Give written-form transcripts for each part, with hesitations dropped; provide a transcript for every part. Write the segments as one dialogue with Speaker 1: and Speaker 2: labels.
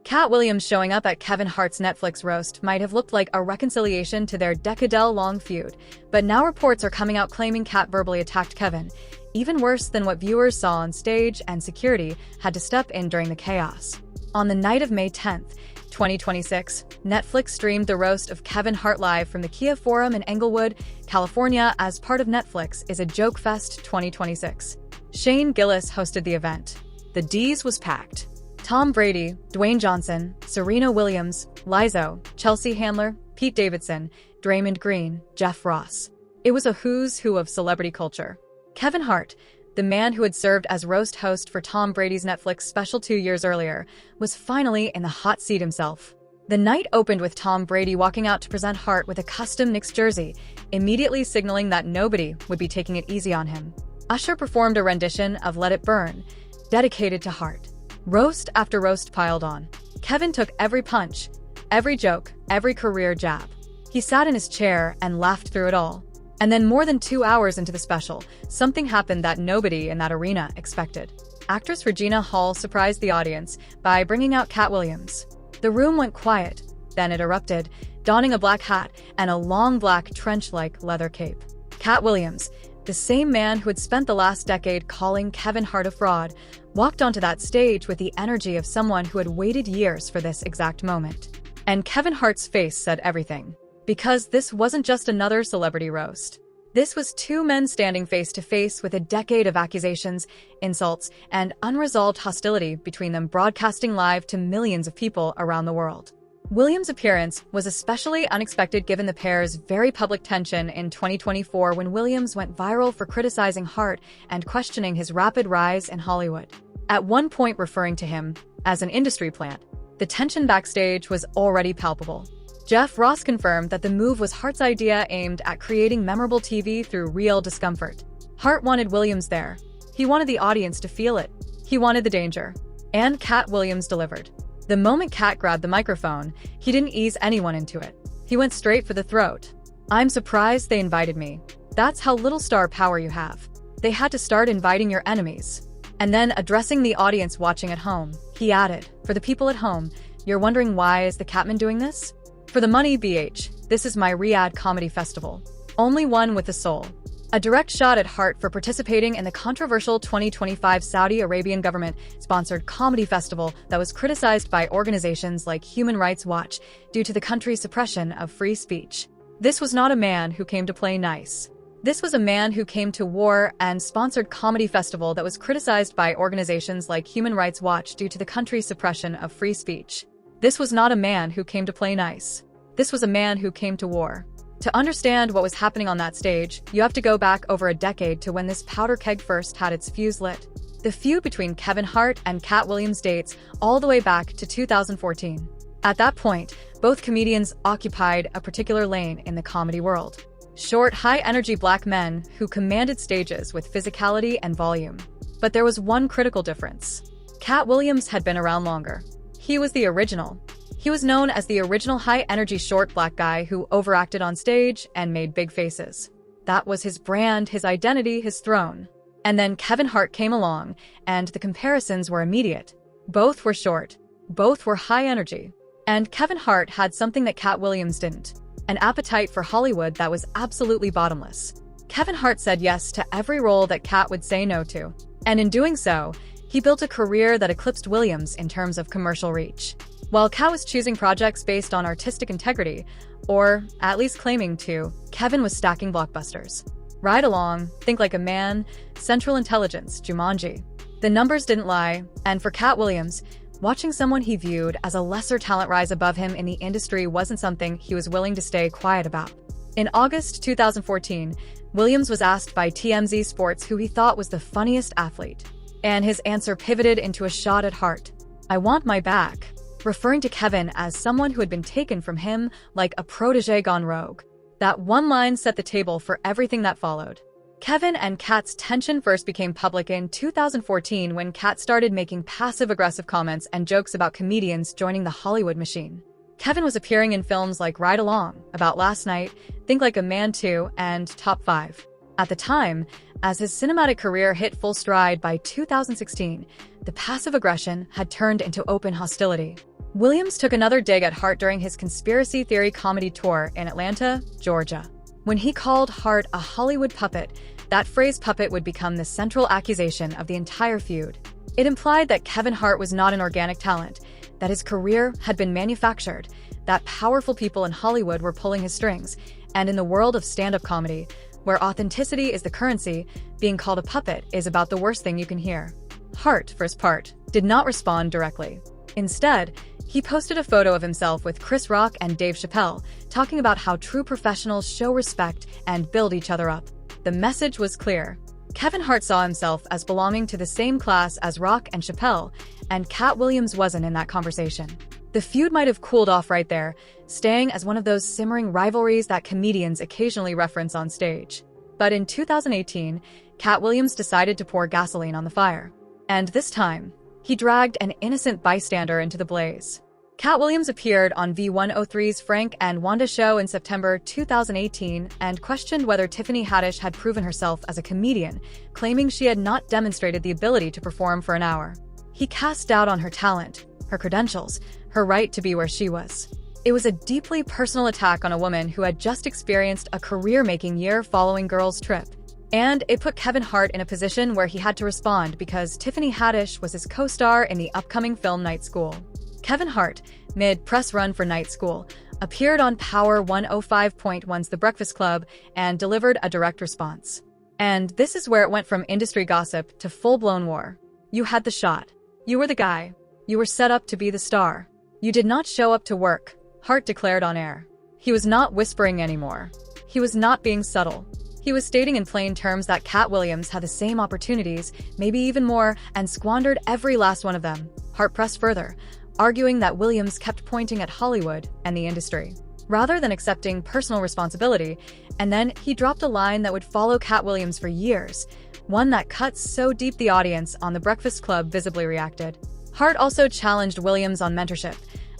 Speaker 1: Katt Williams showing up at Kevin Hart's Netflix roast might have looked like a reconciliation to their decade-long feud, but now reports are coming out claiming Katt verbally attacked Kevin, even worse than what viewers saw on stage, and security had to step in during the chaos. On the night of May 10, 2026, Netflix streamed the roast of Kevin Hart live from the Kia Forum in Englewood, California as part of Netflix is a Joke Fest 2026. Shane Gillis hosted the event. The D's was packed. Tom Brady, Dwayne Johnson, Serena Williams, Lizzo, Chelsea Handler, Pete Davidson, Draymond Green, Jeff Ross. It was a who's who of celebrity culture. Kevin Hart, the man who had served as roast host for Tom Brady's Netflix special 2 years earlier, was finally in the hot seat himself. The night opened with Tom Brady walking out to present Hart with a custom Knicks jersey, immediately signaling that nobody would be taking it easy on him. Usher performed a rendition of Let It Burn, dedicated to Hart. Roast after roast piled on. Kevin took every punch, every joke, every career jab. He sat in his chair and laughed through it all. And then more than 2 hours into the special, something happened that nobody in that arena expected. Actress Regina Hall surprised the audience by bringing out Katt Williams. The room went quiet, then it erupted, donning a black hat and a long black trench-like leather cape. Katt Williams, the same man who had spent the last decade calling Kevin Hart a fraud, walked onto that stage with the energy of someone who had waited years for this exact moment. And Kevin Hart's face said everything. Because this wasn't just another celebrity roast. This was two men standing face to face with a decade of accusations, insults, and unresolved hostility between them, broadcasting live to millions of people around the world. Williams' appearance was especially unexpected given the pair's very public tension in 2024 when Williams went viral for criticizing Hart and questioning his rapid rise in Hollywood. At one point referring to him as an industry plant, the tension backstage was already palpable. Jeff Ross confirmed that the move was Hart's idea aimed at creating memorable TV through real discomfort. Hart wanted Williams there. He wanted the audience to feel it. He wanted the danger. And Katt Williams delivered. The moment Katt grabbed the microphone, he didn't ease anyone into it. He went straight for the throat. "I'm surprised they invited me. That's how little star power you have. They had to start inviting your enemies." And then, addressing the audience watching at home, he added, "For the people at home, you're wondering why is the Catman doing this? For the money, BH, this is my Riyadh comedy festival. Only one with a soul." A direct shot at Hart for participating in the controversial 2025 Saudi Arabian government-sponsored comedy festival that was criticized by organizations like Human Rights Watch due to the country's suppression of free speech. This was not a man who came to play nice. This was a man who came to war and sponsored comedy festival that was criticized by organizations like Human Rights Watch due to the country's suppression of free speech. This was not a man who came to play nice. This was a man who came to war. To understand what was happening on that stage, you have to go back over a decade to when this powder keg first had its fuse lit. The feud between Kevin Hart and Katt Williams dates all the way back to 2014. At that point, both comedians occupied a particular lane in the comedy world. Short, high-energy black men who commanded stages with physicality and volume. But there was one critical difference. Katt Williams had been around longer. He was the original. He was known as the original high-energy short black guy who overacted on stage and made big faces. That was his brand, his identity, his throne. And then Kevin Hart came along, and the comparisons were immediate. Both were short. Both were high energy. And Kevin Hart had something that Katt Williams didn't. An appetite for Hollywood that was absolutely bottomless. Kevin Hart said yes to every role that Katt would say no to. And in doing so, he built a career that eclipsed Williams in terms of commercial reach. While Katt was choosing projects based on artistic integrity, or at least claiming to, Kevin was stacking blockbusters. Ride Along, Think Like a Man, Central Intelligence, Jumanji. The numbers didn't lie, and for Katt Williams, watching someone he viewed as a lesser talent rise above him in the industry wasn't something he was willing to stay quiet about. In August 2014, Williams was asked by TMZ Sports who he thought was the funniest athlete. And his answer pivoted into a shot at Hart. "I want my back," referring to Kevin as someone who had been taken from him like a protege gone rogue. That one line set the table for everything that followed. Kevin and Katt's tension first became public in 2014 when Katt started making passive-aggressive comments and jokes about comedians joining the Hollywood machine. Kevin was appearing in films like Ride Along, About Last Night, Think Like a Man 2, and Top 5. At the time, as his cinematic career hit full stride by 2016, the passive aggression had turned into open hostility. Williams took another dig at Hart during his conspiracy theory comedy tour in Atlanta, Georgia. When he called Hart a Hollywood puppet, that phrase puppet would become the central accusation of the entire feud. It implied that Kevin Hart was not an organic talent, that his career had been manufactured, that powerful people in Hollywood were pulling his strings, and in the world of stand-up comedy, where authenticity is the currency, being called a puppet is about the worst thing you can hear. Hart, for his part, did not respond directly. Instead, he posted a photo of himself with Chris Rock and Dave Chappelle, talking about how true professionals show respect and build each other up. The message was clear. Kevin Hart saw himself as belonging to the same class as Rock and Chappelle, and Katt Williams wasn't in that conversation. The feud might have cooled off right there, staying as one of those simmering rivalries that comedians occasionally reference on stage. But in 2018, Katt Williams decided to pour gasoline on the fire. And this time, he dragged an innocent bystander into the blaze. Katt Williams appeared on V103's Frank and Wanda show in September 2018 and questioned whether Tiffany Haddish had proven herself as a comedian, claiming she had not demonstrated the ability to perform for an hour. He cast doubt on her talent, her credentials, her right to be where she was. It was a deeply personal attack on a woman who had just experienced a career-making year following Girls Trip. And it put Kevin Hart in a position where he had to respond because Tiffany Haddish was his co-star in the upcoming film Night School. Kevin Hart, mid-press run for Night School, appeared on Power 105.1's The Breakfast Club and delivered a direct response. And this is where it went from industry gossip to full-blown war. You had the shot. You were the guy. You were set up to be the star. You did not show up to work, Hart declared on air. He was not whispering anymore. He was not being subtle. He was stating in plain terms that Katt Williams had the same opportunities, maybe even more, and squandered every last one of them. Hart pressed further, arguing that Williams kept pointing at Hollywood and the industry, rather than accepting personal responsibility, and then he dropped a line that would follow Katt Williams for years, one that cut so deep the audience on The Breakfast Club visibly reacted. Hart also challenged Williams on mentorship,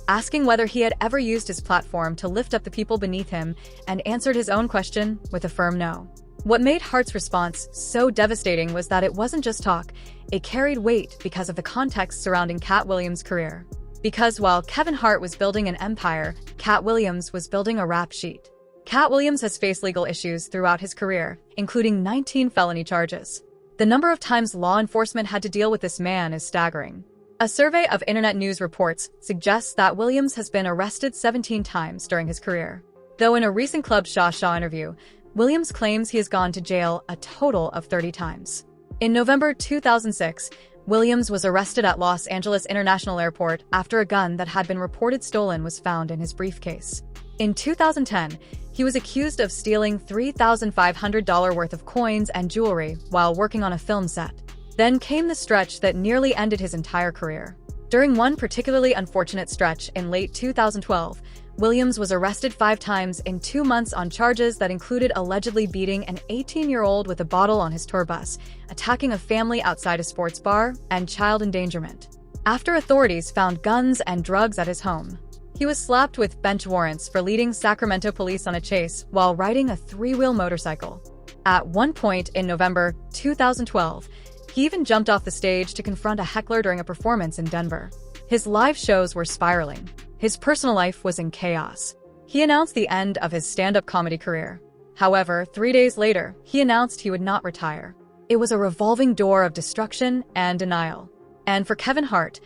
Speaker 1: asking whether he had ever used his platform to lift up the people beneath him, and answered his own question with a firm no. What made Hart's response so devastating was that it wasn't just talk, it carried weight because of the context surrounding Katt Williams' career. Because while Kevin Hart was building an empire, Katt Williams was building a rap sheet. Katt Williams has faced legal issues throughout his career, including 19 felony charges. The number of times law enforcement had to deal with this man is staggering. A survey of Internet News Reports suggests that Williams has been arrested 17 times during his career. Though in a recent Club Shaw interview, Williams claims he has gone to jail a total of 30 times. In November 2006, Williams was arrested at Los Angeles International Airport after a gun that had been reported stolen was found in his briefcase. In 2010, he was accused of stealing $3,500 worth of coins and jewelry while working on a film set. Then came the stretch that nearly ended his entire career. During one particularly unfortunate stretch in late 2012, Williams was arrested 5 times in 2 months on charges that included allegedly beating an 18-year-old with a bottle on his tour bus, attacking a family outside a sports bar, and child endangerment. After authorities found guns and drugs at his home, he was slapped with bench warrants for leading Sacramento police on a chase while riding a 3-wheel motorcycle. At one point in November 2012, he even jumped off the stage to confront a heckler during a performance in Denver. His live shows were spiraling. His personal life was in chaos. He announced the end of his stand-up comedy career. However, 3 days later, he announced he would not retire. It was a revolving door of destruction and denial. And for Kevin Hart,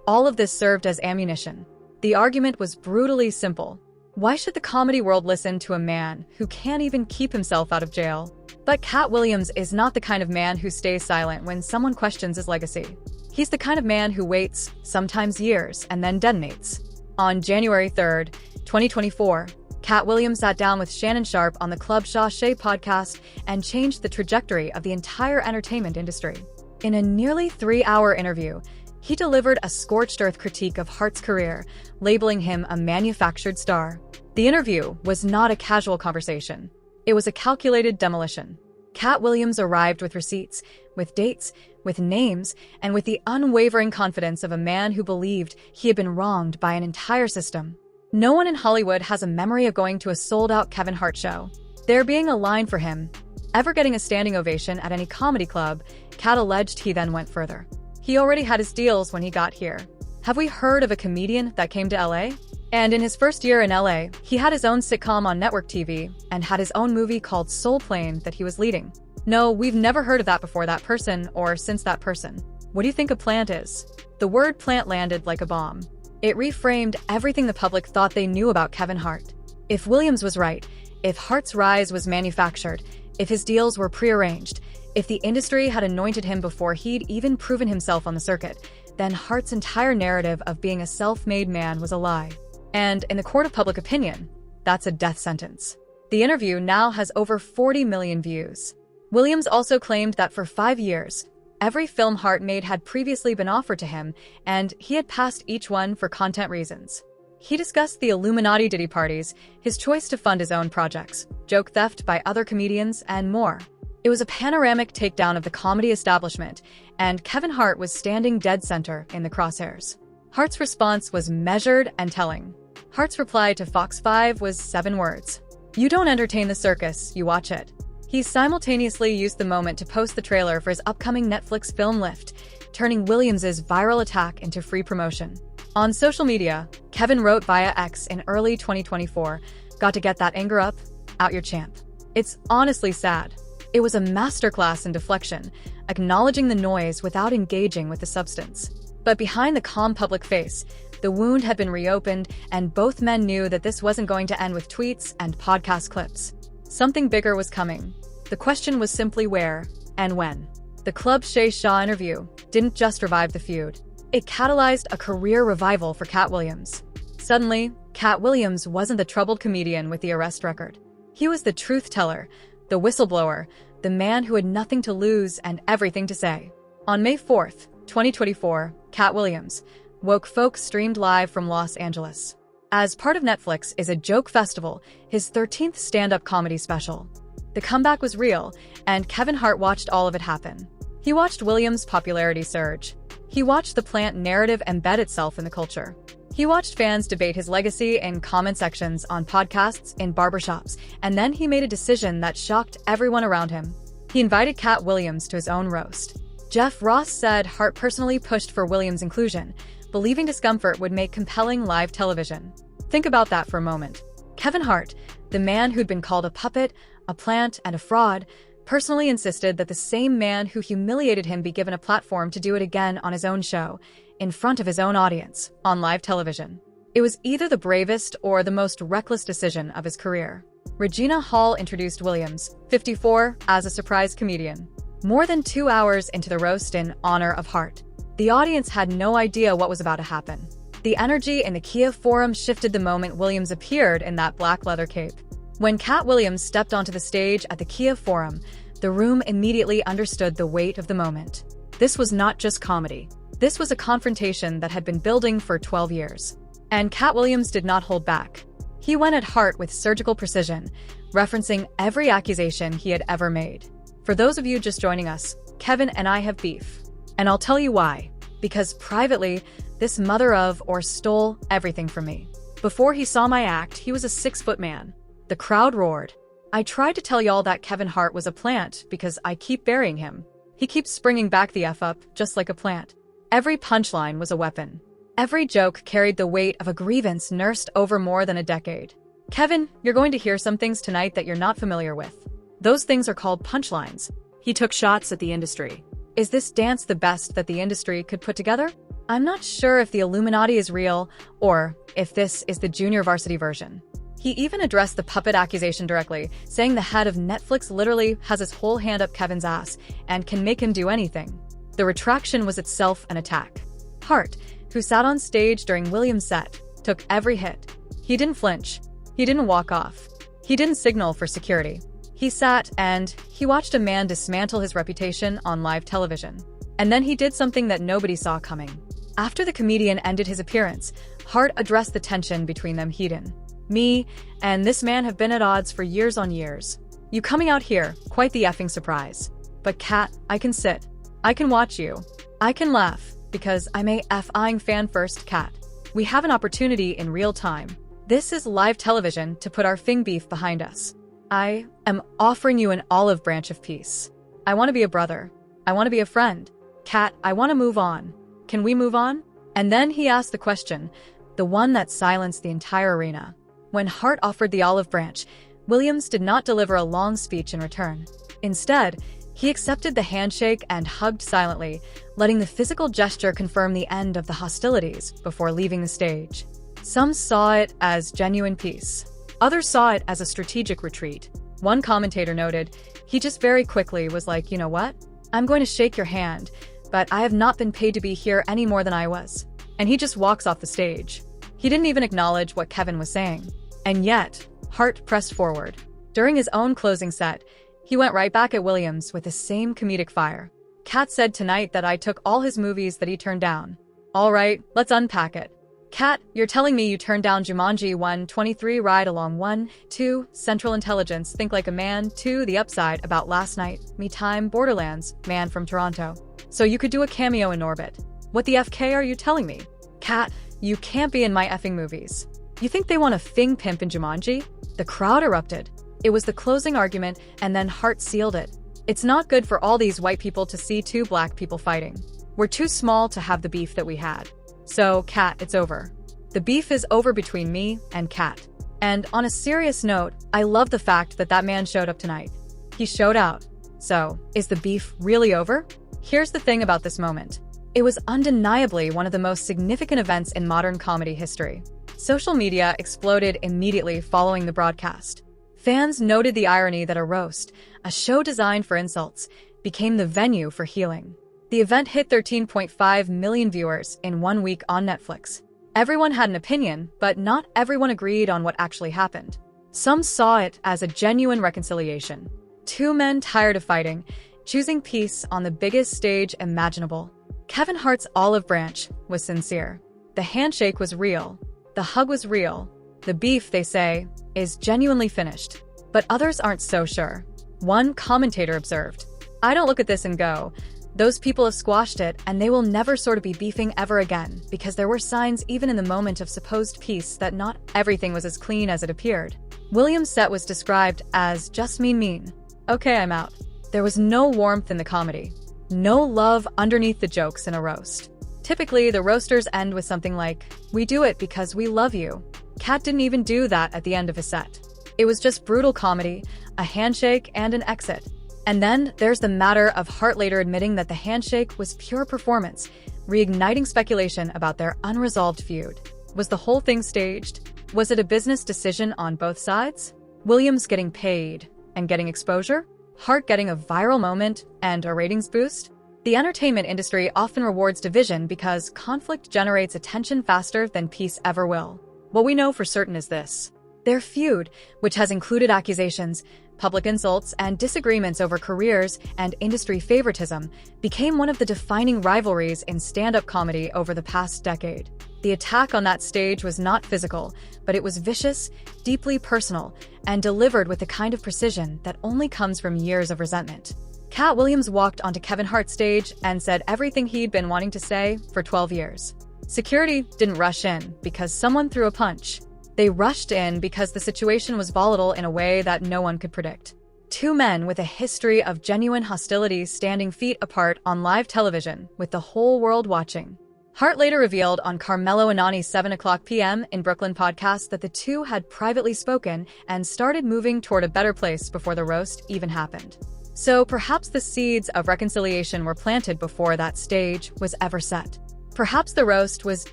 Speaker 1: all of this served as ammunition. The argument was brutally simple. Why should the comedy world listen to a man who can't even keep himself out of jail? But Katt Williams is not the kind of man who stays silent when someone questions his legacy. He's the kind of man who waits, sometimes years, and then detonates. On January 3, 2024, Katt Williams sat down with Shannon Sharpe on the Club Shaw podcast and changed the trajectory of the entire entertainment industry. In a nearly 3-hour interview, he delivered a scorched-earth critique of Hart's career, labeling him a manufactured star. The interview was not a casual conversation. It was a calculated demolition. Katt Williams arrived with receipts, with dates, with names, and with the unwavering confidence of a man who believed he had been wronged by an entire system. No one in Hollywood has a memory of going to a sold-out Kevin Hart show, there being a line for him, ever getting a standing ovation at any comedy club. Katt alleged he then went further. He already had his deals when he got here. Have we heard of a comedian that came to LA? And in his first year in LA, he had his own sitcom on network TV and had his own movie called Soul Plane that he was leading. No, we've never heard of that before that person or since that person. What do you think a plant is? The word plant landed like a bomb. It reframed everything the public thought they knew about Kevin Hart. If Williams was right, if Hart's rise was manufactured, if his deals were prearranged, if the industry had anointed him before he'd even proven himself on the circuit, then Hart's entire narrative of being a self-made man was a lie. And in the court of public opinion, that's a death sentence. The interview now has over 40 million views. Williams also claimed that for 5 years, every film Hart made had previously been offered to him, and he had passed each one for content reasons. He discussed the Illuminati Diddy parties, his choice to fund his own projects, joke theft by other comedians, and more. It was a panoramic takedown of the comedy establishment, and Kevin Hart was standing dead center in the crosshairs. Hart's response was measured and telling. Hart's reply to Fox 5 was 7 words. "You don't entertain the circus, you watch it." He simultaneously used the moment to post the trailer for his upcoming Netflix film Lift, turning Williams's viral attack into free promotion. On social media, Kevin wrote via X in early 2024, "Got to get that anger up? Out your champ." It's honestly sad. It was a masterclass in deflection, acknowledging the noise without engaging with the substance. But behind the calm public face, the wound had been reopened, and both men knew that this wasn't going to end with tweets and podcast clips. Something bigger was coming. The question was simply where and when. The Club Shay Shaw interview didn't just revive the feud. It catalyzed a career revival for Katt Williams. Suddenly, Katt Williams wasn't the troubled comedian with the arrest record. He was the truth teller, the whistleblower, the man who had nothing to lose and everything to say. On May 4th, 2024, Katt Williams, Woke Folks streamed live from Los Angeles. As part of Netflix is a Joke Festival, his 13th stand-up comedy special. The comeback was real, and Kevin Hart watched all of it happen. He watched Williams' popularity surge. He watched the plant narrative embed itself in the culture. He watched fans debate his legacy in comment sections, on podcasts, in barbershops, and then he made a decision that shocked everyone around him. He invited Katt Williams to his own roast. Jeff Ross said Hart personally pushed for Williams' inclusion, believing discomfort would make compelling live television. Think about that for a moment. Kevin Hart, the man who'd been called a puppet, a plant, and a fraud, personally insisted that the same man who humiliated him be given a platform to do it again on his own show, in front of his own audience, on live television. It was either the bravest or the most reckless decision of his career. Regina Hall introduced Williams, 54, as a surprise comedian. More than 2 hours into the roast in honor of Hart, the audience had no idea what was about to happen. The energy in the Kia Forum shifted the moment Williams appeared in that black leather cape. When Katt Williams stepped onto the stage at the Kia Forum, the room immediately understood the weight of the moment. This was not just comedy. This was a confrontation that had been building for 12 years. And Katt Williams did not hold back. He went at Hart with surgical precision, referencing every accusation he had ever made. For those of you just joining us, Kevin and I have beef. And I'll tell you why. Because privately, this mother of or stole everything from me. Before he saw my act, he was a 6-foot man. The crowd roared. I tried to tell y'all that Kevin Hart was a plant because I keep burying him. He keeps springing back the F up, just like a plant. Every punchline was a weapon. Every joke carried the weight of a grievance nursed over more than a decade. Kevin, you're going to hear some things tonight that you're not familiar with. Those things are called punchlines. He took shots at the industry. Is this dance the best that the industry could put together? I'm not sure if the Illuminati is real or if this is the junior varsity version. He even addressed the puppet accusation directly, saying the head of Netflix literally has his whole hand up Kevin's ass and can make him do anything. The retraction was itself an attack. Hart, who sat on stage during Williams' set, took every hit. He didn't flinch. He didn't walk off. He didn't signal for security. He sat and he watched a man dismantle his reputation on live television. And then he did something that nobody saw coming. After the comedian ended his appearance, Hart addressed the tension between them head-on. Me and this man have been at odds for years on years. You coming out here, quite the effing surprise. But Katt, I can sit. I can watch you. I can laugh, because I'm a F-ing fan first, Katt. We have an opportunity in real time. This is live television to put our fing beef behind us. I am offering you an olive branch of peace. I want to be a brother. I want to be a friend. Katt, I want to move on. Can we move on? And then he asked the question, the one that silenced the entire arena. When Hart offered the olive branch, Williams did not deliver a long speech in return. Instead, he accepted the handshake and hugged silently, letting the physical gesture confirm the end of the hostilities before leaving the stage. Some saw it as genuine peace. Others saw it as a strategic retreat. One commentator noted, he just very quickly was like, you know what? I'm going to shake your hand, but I have not been paid to be here any more than I was. And he just walks off the stage. He didn't even acknowledge what Kevin was saying. And yet, Hart pressed forward. During his own closing set, he went right back at Williams with the same comedic fire. Katt said tonight that I took all his movies that he turned down. All right, let's unpack it. Katt, you're telling me you turned down Jumanji 1, 23 Ride Along 1, 2, Central Intelligence, Think Like a Man, 2, The Upside, About Last Night, Me Time, Borderlands, Man from Toronto. So you could do a cameo in Orbit. What the FK are you telling me? Katt, you can't be in my effing movies. You think they want a fing pimp in Jumanji? The crowd erupted. It was the closing argument, and then Hart sealed it. It's not good for all these white people to see two black people fighting. We're too small to have the beef that we had. So, Katt, it's over. The beef is over between me and Katt. And on a serious note, I love the fact that that man showed up tonight. He showed out. So, is the beef really over? Here's the thing about this moment. It was undeniably one of the most significant events in modern comedy history. Social media exploded immediately following the broadcast. Fans noted the irony that a roast, a show designed for insults, became the venue for healing. The event hit 13.5 million viewers in 1 week on Netflix. Everyone had an opinion, but not everyone agreed on what actually happened. Some saw it as a genuine reconciliation. Two men tired of fighting, choosing peace on the biggest stage imaginable. Kevin Hart's olive branch was sincere. The handshake was real. The hug was real. The beef, they say, is genuinely finished. But others aren't so sure. One commentator observed, I don't look at this and go, those people have squashed it and they will never sort of be beefing ever again, because there were signs even in the moment of supposed peace that not everything was as clean as it appeared. Williams' set was described as just mean. Okay, I'm out. There was no warmth in the comedy. No love underneath the jokes in a roast. Typically, the roasters end with something like, we do it because we love you. Katt didn't even do that at the end of his set. It was just brutal comedy, a handshake, and an exit. And then there's the matter of Hart later admitting that the handshake was pure performance, reigniting speculation about their unresolved feud. Was the whole thing staged? Was it a business decision on both sides? Williams getting paid and getting exposure? Hart getting a viral moment and a ratings boost? The entertainment industry often rewards division because conflict generates attention faster than peace ever will. What we know for certain is this. Their feud, which has included accusations, public insults, and disagreements over careers and industry favoritism, became one of the defining rivalries in stand-up comedy over the past decade. The attack on that stage was not physical, but it was vicious, deeply personal, and delivered with the kind of precision that only comes from years of resentment. Katt Williams walked onto Kevin Hart's stage and said everything he'd been wanting to say for 12 years. Security didn't rush in because someone threw a punch. They rushed in because the situation was volatile in a way that no one could predict. Two men with a history of genuine hostilities standing feet apart on live television with the whole world watching. Hart later revealed on Carmelo Anani's 7 o'clock p.m. in Brooklyn podcast that the two had privately spoken and started moving toward a better place before the roast even happened. So perhaps the seeds of reconciliation were planted before that stage was ever set. Perhaps the roast was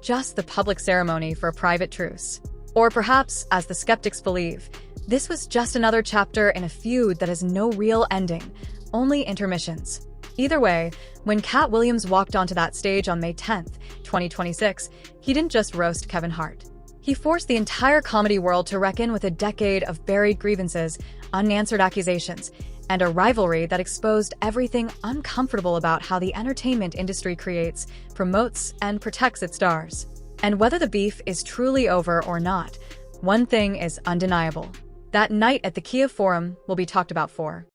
Speaker 1: just the public ceremony for a private truce. Or perhaps, as the skeptics believe, this was just another chapter in a feud that has no real ending, only intermissions. Either way, when Katt Williams walked onto that stage on May 10th, 2026, he didn't just roast Kevin Hart. He forced the entire comedy world to reckon with a decade of buried grievances, unanswered accusations, and a rivalry that exposed everything uncomfortable about how the entertainment industry creates, promotes, and protects its stars. And whether the beef is truly over or not, one thing is undeniable. That night at the Kia Forum will be talked about for